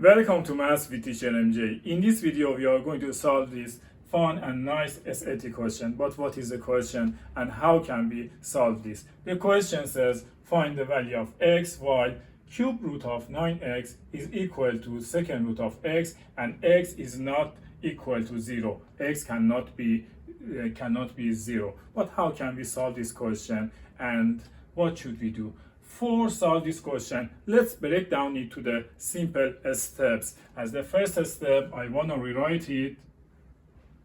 Welcome to Maths with Teacher MJ. In this video, we are going to solve this fun and nice SAT question. But what is the question and how can we solve this? The question says, find the value of x while cube root of 9x is equal to second root of x and x is not equal to 0. X cannot be 0. But how can we solve this question and what should we do? For solve this question, let's break down it to the simple steps. As the first step, I want to rewrite it.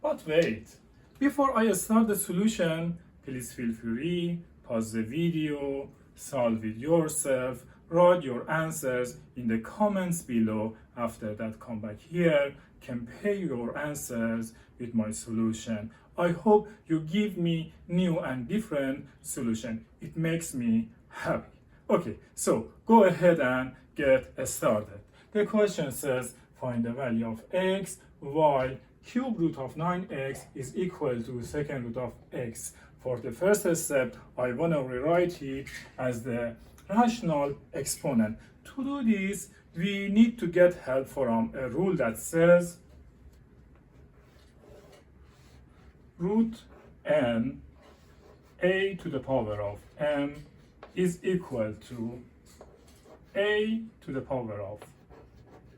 But wait, before I start the solution, please feel free, pause the video, solve it yourself, write your answers in the comments below. After that, come back here, compare your answers with my solution. I hope you give me new and different solution. It makes me happy. Okay, so go ahead and get started. The question says, find the value of x while cube root of 9x is equal to second root of x. For the first step, I want to rewrite it as the rational exponent. To do this, we need to get help from a rule that says root n a to the power of m is equal to a to the power of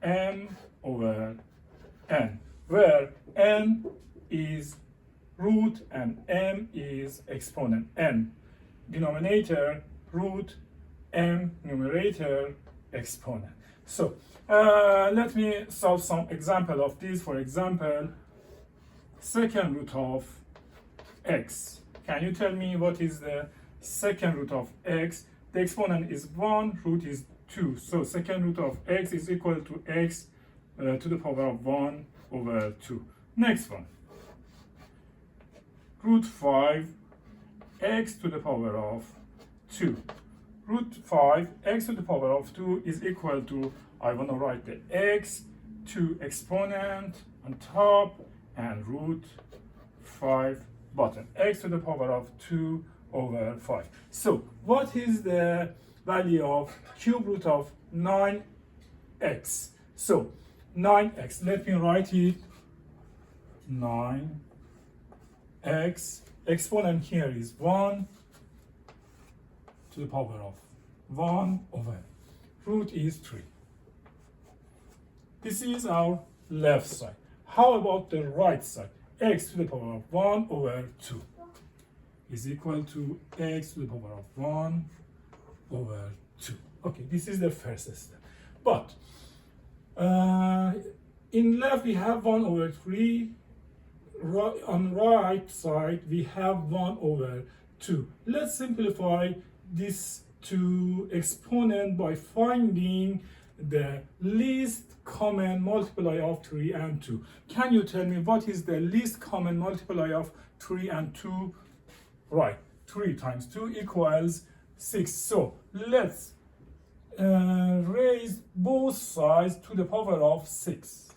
m over n, where n is root and m is exponent. N denominator, root, m numerator, exponent. So let me solve some example of this. For example, second root of x. Can you tell me what is the second root of x? The exponent is 1, root is 2. So second root of x is equal to x to the power of 1 over 2. Next one. Root 5 x to the power of 2. Root 5 x to the power of 2 is equal to, I want to write the x to exponent on top and root 5 bottom. X to the power of 2 over 5. So what is the value of cube root of 9x? So 9x, let me write it. 9x, exponent here is 1 to the power of 1 over root is 3. This is our left side. How about the right side? X to the power of 1 over 2 is equal to x to the power of 1 over 2. Okay, this is the first step. But in left we have 1 over 3. On right side we have 1 over 2. Let's simplify this to exponent by finding the least common multiply of 3 and 2. Can you tell me what is the least common multiply of 3 and 2? Right, 3 times 2 equals 6. So let's raise both sides to the power of 6.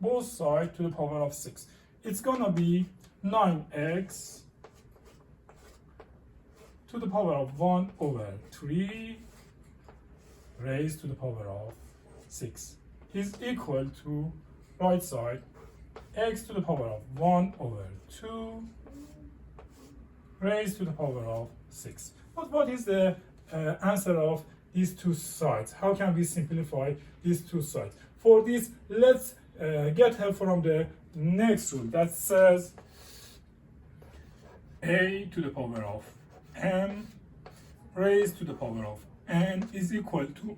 Both sides to the power of 6. It's gonna be 9x to the power of 1 over 3 raised to the power of 6 is equal to right side x to the power of 1 over 2 raised to the power of 6. But what is the answer of these two sides? How can we simplify these two sides? For this, let's get help from the next rule that says a to the power of m raised to the power of n is equal to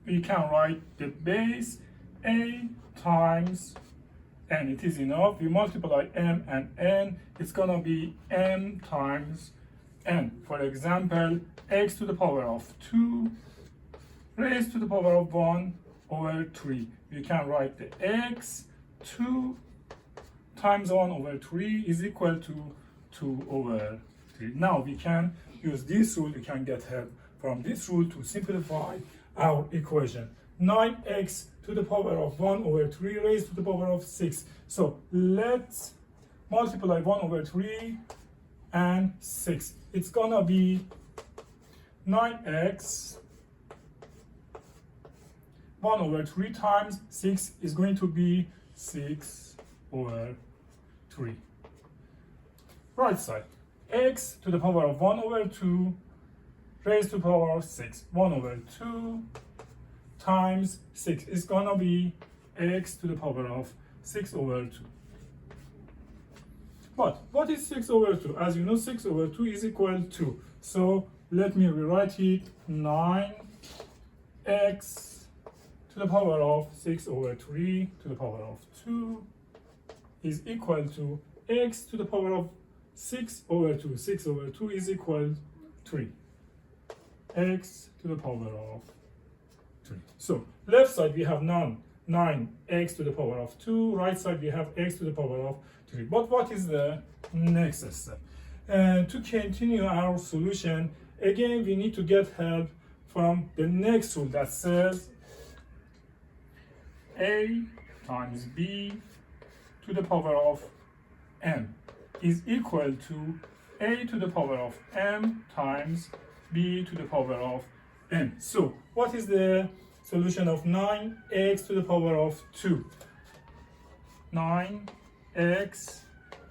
we can write the base a times n. It is enough. We multiply m and n. It's gonna be m times n. For example, x to the power of 2 raised to the power of 1 over 3. We can write the x 2 times 1 over 3 is equal to 2 over 3. Now we can use this rule. We can get help from this rule to simplify our equation. 9x to the power of 1 over 3 raised to the power of 6. So let's multiply 1 over 3 and 6. It's gonna be 9x 1 over 3 times 6 is going to be 6 over 3. Right side, x to the power of 1 over 2 raised to the power of 6. 1 over 2 times 6 is gonna be x to the power of 6 over 2. But what is 6 over 2? As you know, 6 over 2 is equal to, so let me rewrite it, 9x to the power of 6 over 3 to the power of 2 is equal to x to the power of 6 over 2. 6 over 2 is equal to 3. X to the power of 3. So left side we have 9x to the power of 2. Right side we have x to the power of 3. But what is the next step? To continue our solution, again we need to get help from the next rule that says a times b to the power of m is equal to a to the power of m times b to the power of m. So what is the solution of 9x to the power of 2? 9x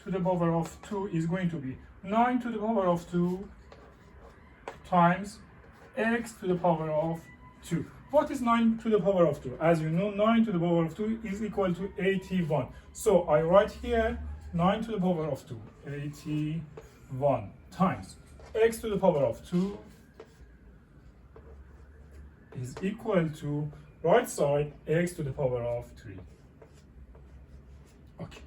to the power of 2 is going to be 9 to the power of 2 times x to the power of 2. What is 9 to the power of 2? As you know, 9 to the power of 2 is equal to 81. So I write here 9 to the power of 2, 81 times x to the power of 2 is equal to, right side, x to the power of 3. Okay.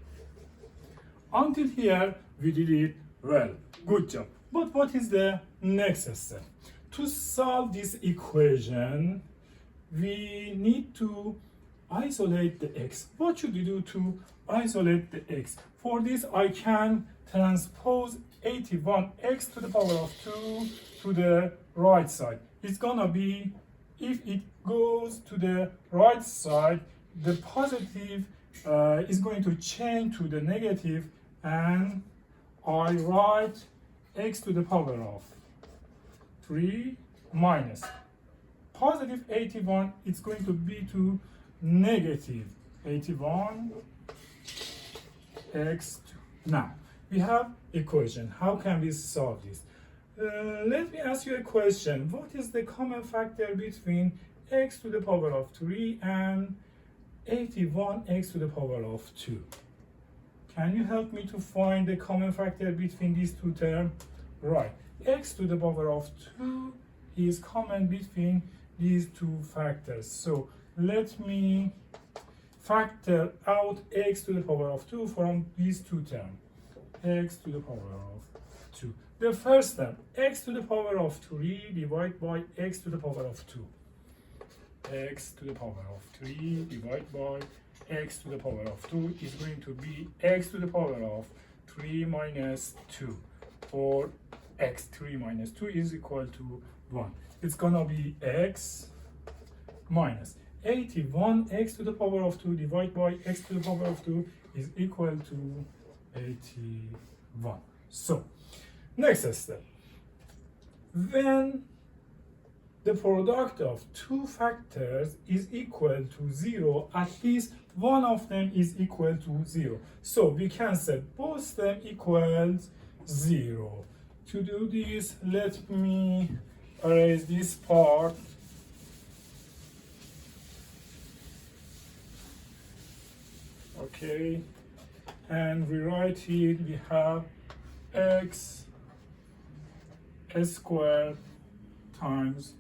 Until here, we did it well. Good job. But what is the next step? To solve this equation, we need to isolate the x. What should we do to isolate the x? For this, I can transpose 81x to the power of 2 to the right side. It's gonna be, if it goes to the right side, the positive is going to change to the negative, and I write x to the power of 3 minus positive 81, it's going to be to negative 81 x. Now, we have equation. How can we solve this? Let me ask you a question. What is the common factor between x to the power of 3 and 81x to the power of 2? Can you help me to find the common factor between these two terms? Right. X to the power of 2 is common between these two factors. So let me factor out x to the power of 2 from these two terms. X to the power of 2. The first term, x to the power of 3 divided by x to the power of 2. X to the power of 3 divided by x to the power of 2 is going to be x to the power of 3 minus 2, or x 3 minus 2 is equal to 1. It's gonna be x minus 81x to the power of 2 divided by x to the power of 2 is equal to 81. So, next step. When the product of two factors is equal to 0, at least one of them is equal to 0. So we can set both them equals 0. To do this, let me erase this part. Okay, and rewrite it. We have x squared times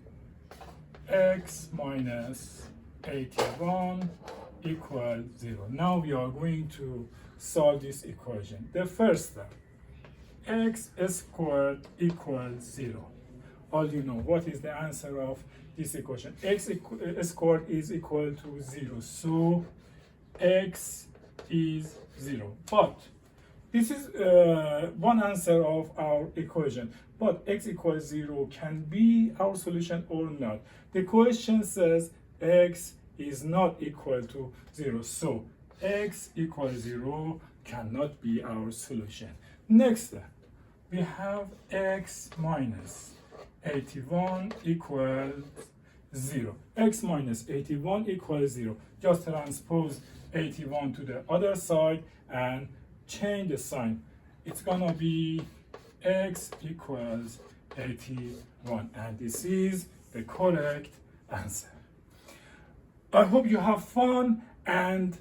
x minus 81 equals 0. Now we are going to solve this equation. The first step, x squared equals 0. All you know, what is the answer of this equation? X squared is equal to 0. So x is 0. But this is one answer of our equation. But x equals 0 can be our solution or not. The question says x is not equal to 0. So x equals 0 cannot be our solution. Next step, we have x minus 81 equals 0. X minus 81 equals 0. Just transpose 81 to the other side and change the sign. It's gonna be x equals 81, and this is the correct answer. I hope you have fun and